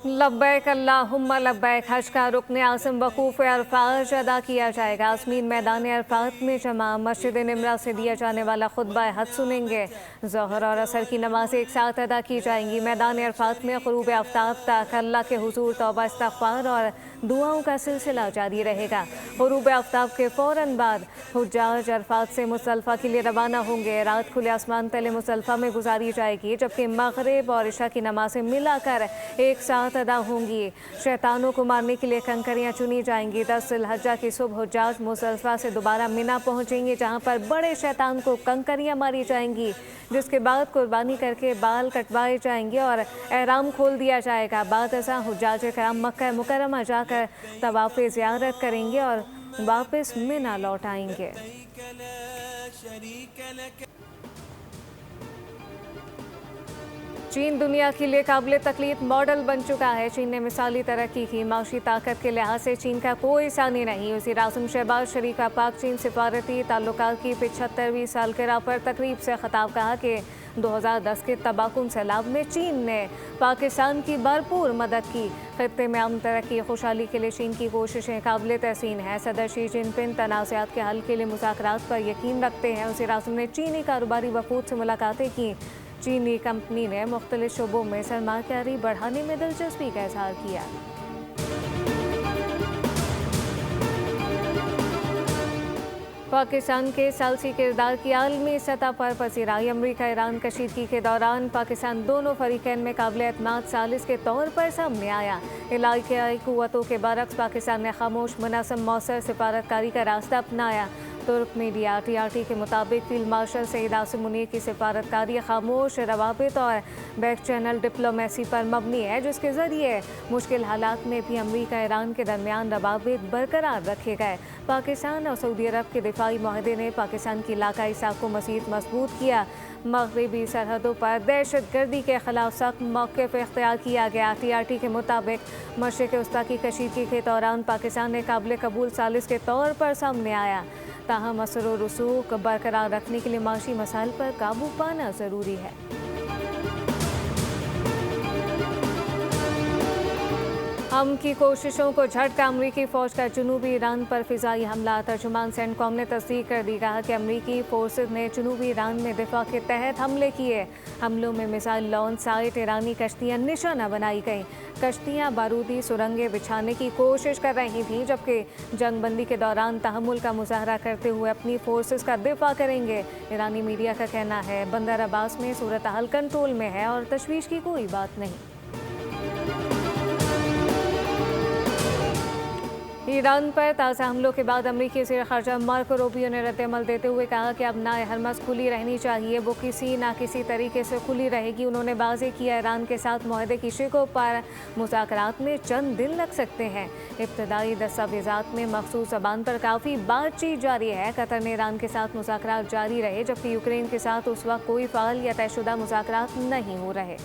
लब्बैक अल्लाहुम्मा लब्बैक हज का रुकन आज़म वकूफ़ अरफ़ात अदा किया जाएगा। आज़मीन मैदान अरफ़ात में जमा मस्जिद निमरा से दिया जाने वाला खुतबा हज सुनेंगे। ज़ोहर और असर की नमाज़ एक साथ अदा की जाएंगी। मैदान अरफ़ात में ग़ुरूब आफ्ताब तक अल्लाह के हुज़ूर तौबा इस्तग़फ़ार और दुआओं का सिलसिला जारी रहेगा। ग़ुरूब आफ्ताब के फ़ौरन बाद हुज्जाज अरफ़ात से मुज़दलिफ़ा के लिए रवाना होंगे। रात खुले आसमान तले मुज़दलिफ़ा में गुजारी जाएगी, जबकि मग़रिब और इशा की नमाज़ें मिलाकर एक साथ अदा होंगी। शैतानों को मारने के लिए कंकरियां चुनी जाएंगी। 10 ज़िलहज्जा की सुबह हुज्जाज मुज़दलिफ़ा से दोबारा मिना पहुंचेंगे, जहां पर बड़े शैतान को कंकरियां मारी जाएंगी, जिसके बाद कुर्बानी करके बाल कटवाए जाएंगे और एहराम खोल दिया जाएगा। बाद अज़ा हुज्जाज कराम मक्का मुकर्रमा जाकर तवाफ़ ज़ियारत करेंगे और वापस मिना लौट आएंगे। चीन दुनिया के लिए काबिल तकलीफ मॉडल बन चुका है। चीन ने मिसाली तरक्की की। माशी ताकत के लिहाज से चीन का कोई सानी नहीं। वज़ीर आज़म शहबाज शरीफ का पाक चीन सिफारती ताल्लुकात की 75वीं सालगिरह पर तकरीब से खिताब कहा कि 2010 के तबाहकुन सैलाब में चीन ने पाकिस्तान की भरपूर मदद की। खित्ते में अमन तरक्की खुशहाली के लिए चीन की कोशिशें काबिल तहसीन है। सदर शी जिनपिंग तनाज़ात के हल के लिए मुज़ाकरात पर यकीन रखते हैं। वज़ीर आज़म ने चीनी कारोबारी वफूद से मुलाकातें की। चीनी कंपनी ने मुख्तलिफ शोबों में सरमायाकारी बढ़ाने में दिलचस्पी का इज़हार किया। पाकिस्तान के सालसी किरदार की आलमी सतह पर पसीराई। अमरीका ईरान कशीदगी के दौरान पाकिस्तान दोनों फरीकैन में काबिल एतमाद सालिस के तौर पर सामने आया। इलाकाई कुव्वतों के बरक्स पाकिस्तान ने खामोश मुनासिब मौसर सिफारतकारी का रास्ता अपनाया। तुर्क मीडिया TRT के मुताबिक फील्ड मार्शल सईद आसिम मुनीर की सिफारतकारी खामोश रवाबित और बैक चैनल डिप्लोमेसी पर मबनी है, जिसके ज़रिए मुश्किल हालात में भी अमरीका ईरान के दरमियान रवाबित बरकरार रखे गए। पाकिस्तान और सऊदी अरब के दिफाई माहदे ने पाकिस्तान की इलाकाई साख को मज़ीद मजबूत किया। मगरबी सरहदों पर दहशत गर्दी के खिलाफ सख्त मौक़िफ़ इख्तियार किया गया। TRT के मुताबिक मशरिक़ वस्ता की कशीदगी के दौरान पाकिस्तान ने काबिल कबूल सालिस के तौर पर सामने आया। ताहम असर और रसूख बरकरार रखने के लिए माशी मसाइल पर काबू पाना ज़रूरी है। हम की कोशिशों को झटका। अमरीकी फ़ौज का जनूबी ईरान पर फ़िज़ाई हमला। तर्जुमान सेंटकॉम ने तस्दीक कर दी। कहा कि अमरीकी फोर्सेस ने जनूबी ईरान में दिफा के तहत हमले किए। हमलों में मिसाइल लॉन्च साइट, ईरानी कश्तियाँ निशाना बनाई गईं। कश्तियाँ बारूदी सुरंगें बिछाने की कोशिश कर रही थीं, जबकि जंगबंदी के दौरान तहम्मुल का मुजाहरा करते हुए अपनी फोर्सेस का दिफा करेंगे। ईरानी मीडिया का कहना है बंदर अब्बास में सूरत हाल कंट्रोल में है और तशवीश की कोई बात नहीं। ईरान पर ताज़ा हमलों के बाद अमरीकी वज़ीर ख़ारजा मार्को रूबियो ने रद्द-ए-अमल देते हुए कहा कि अब नाए हरमज़ खुली रहनी चाहिए, वो किसी न किसी तरीके से खुली रहेगी। उन्होंने वाज़ेह किया ईरान के साथ मुआहदे की शिकों पर मुज़ाकरात में चंद दिन लग सकते हैं। इब्तदाई दस्तावेज़ात में मखसूस ज़बान पर काफ़ी बातचीत जारी है। कतर ने ईरान के साथ मुज़ाकरात जारी रहे, जबकि यूक्रेन के साथ उस वक्त कोई फ़ाल या तयशुदा मुज़ाकरात नहीं हो रहे।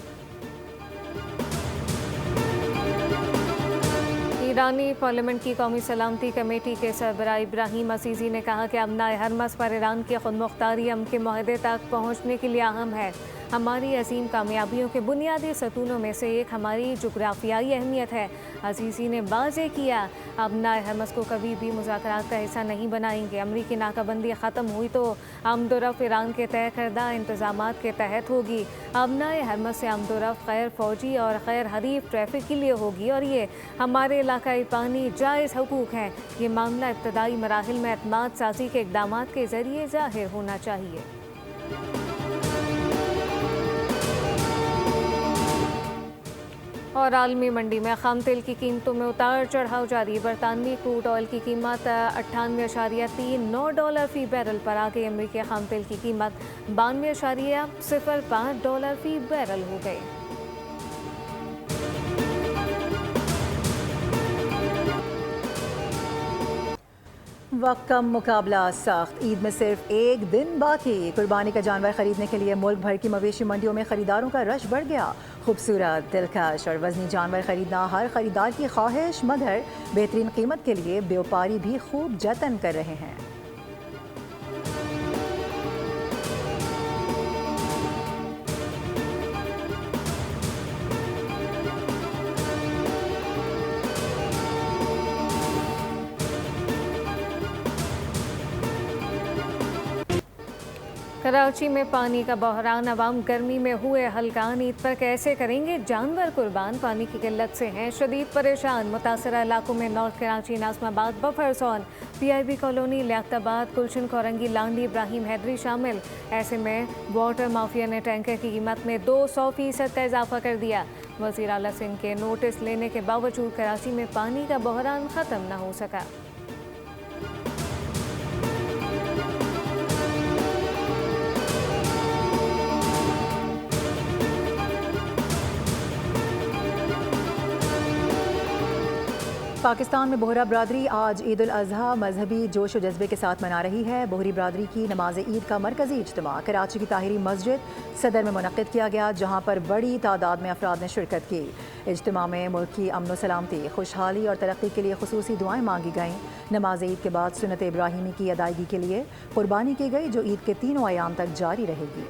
ईरानी पार्लियामेंट की कौमी सलामती कमेटी के सरबराह इब्राहिम अजीज़ी ने कहा कि अब नाए हरमज़ पर ईरान की खुदमुख्तारी अमन के मुआहदे तक पहुँचने के लिए अहम है। हमारी अजीम कामयाबियों के बुनियादी सतूनों में से एक हमारी जोग्राफियाई अहमियत है। अजीज़ी ने वाज़ेह किया, अब नाए हरमज़ को कभी भी मुज़ाकरात का हिस्सा नहीं बनाएंगे। अमरीकी नाकाबंदी ख़त्म हुई तो आमदोरफ़्त ईरान के तय करदा इंतज़ामात के तहत होगी। अब नाए हरमज़ से आमदोरफ़्त गैर फ़ौजी और गैर हरीफ ट्रैफिक के लिए होगी और ये हमारे इलाकाई पानी जायज़ हकूक़ हैं। ये मामला इब्तदाई मराहिल में एतमाद साज़ी के इक़दामात के ज़रिए ज़ाहिर होना चाहिए। और आलमी मंडी में खाम तेल की कीमतों में उतार चढ़ाव जारी। बरतानवी क्रूड ऑयल की कीमत $98.39 फ़ी बैरल पर आ गई। अमरीकी खाम तेल की कीमत $92.05 फ़ी बैरल हो गई। वक्त कम मुकाबला सख्त। ईद में सिर्फ एक दिन बाकी। कुर्बानी का जानवर खरीदने के लिए मुल्क भर की मवेशी मंडियों में खरीदारों का रश बढ़ गया। खूबसूरत, दिलकश और वजनी जानवर खरीदना हर खरीदार की ख्वाहिश, मगर बेहतरीन कीमत के लिए व्यापारी भी खूब जतन कर रहे हैं। कराची में पानी का बहरान, अवाम गर्मी में हुए हल्कान, ईद पर कैसे करेंगे जानवर कुर्बान, पानी की किल्लत से हैं शदीद परेशान। मुतासरा इलाकों में North Karachi, Nazimabad, buffer zone, PIB colony, Liaquatabad, Gulshan, Korangi, Landhi, Ibrahim Hyderi शामिल। ऐसे में वाटर माफिया ने टैंकर की कीमत में 200% का इजाफा कर दिया। वज़ीर आला सिंध के नोटिस लेने के बावजूद कराची में पानी का बहरान ख़त्म न हो सका। पाकिस्तान में बोहरा बरादरी आज ईद उल अज़हा मजहबी जोश व जज्बे के साथ मना रही है। बोहरी बरादरी की नमाज ईद का मरकजी इज्तिमा कराची की ताहिरी मस्जिद सदर में मुनक़्क़िद किया गया, जहाँ पर बड़ी तादाद में अफराद ने शिरकत की। इज्तिमा में मुल्क की अमन व सलामती, खुशहाली और तरक्की के लिए खुसूसी दुआएं मांगी गईं। नमाज ईद के बाद सुन्नत इब्राहिमी की अदायगी के लिए कुर्बानी की गई, जो ईद के तीनों अयाम तक जारी रहेगी।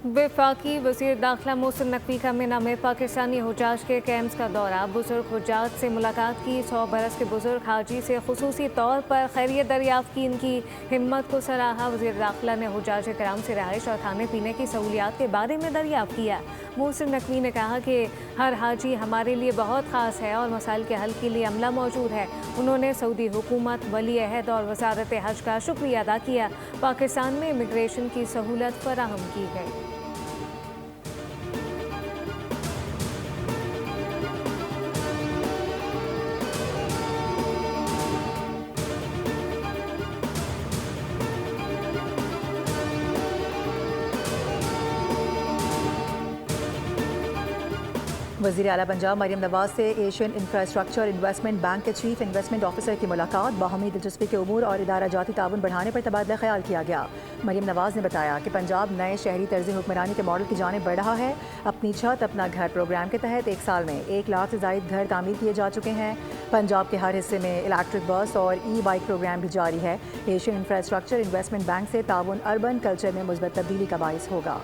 वफाकी वज़ीर दाखिला मोहसिन नकवी का मिना में पाकिस्तानी हुजाज के कैंप्स का दौरा, बुजुर्ग हुजाज से मुलाकात की। 100 बरस के बुजुर्ग हाजी से खुसूसी तौर पर खैरियत दरियाफ्त की, इनकी हिम्मत को सराहा। वज़ीर दाखिला ने हुजाज कराम से रहाइश और खाने पीने की सहूलियात के बारे में दरियाफ्त किया। मोहसिन नकवी ने कहा कि हर हाजी हमारे लिए बहुत ख़ास है और मसाइल के हल के लिए अमला मौजूद है। उन्होंने सऊदी हुकूमत, वली अहद और वज़ारत हज का शुक्रिया अदा किया। पाकिस्तान में इमिग्रेशन की सहूलत फराहम की गई। वज़ीर आला पंजाब मरियम नवाज से एशियन इंफ्रास्ट्रक्चर इन्वेस्टमेंट बैंक के चीफ इन्वेस्टमेंट ऑफिसर की मुलाकात, बाहमी दिलचस्पी के उमूर और इदारा जाती ताउन बढ़ाने पर तबादला ख्याल किया गया। मरियम नवाज ने बताया कि पंजाब नए शहरी तर्ज हुक्मरानी के मॉडल की जानिब बढ़ रहा है। अपनी छत अपना घर प्रोग्राम के तहत 1 साल में 1 लाख से ज़ायद घर तामीर किए जा चुके हैं। पंजाब के हर हिस्से में इलेक्ट्रिक बस और ई-बाइक प्रोग्राम भी जारी है। एशियन इंफ्रास्ट्रक्चर इन्वेस्टमेंट बैंक से ताउन अर्बन कल्चर में मुस्बत तब्दीली का बाइस होगा।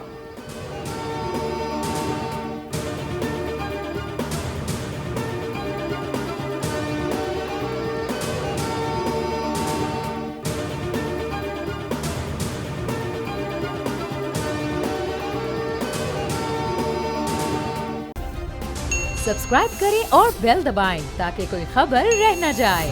सब्सक्राइब करें और बेल दबाएं ताकि कोई खबर रह न जाए।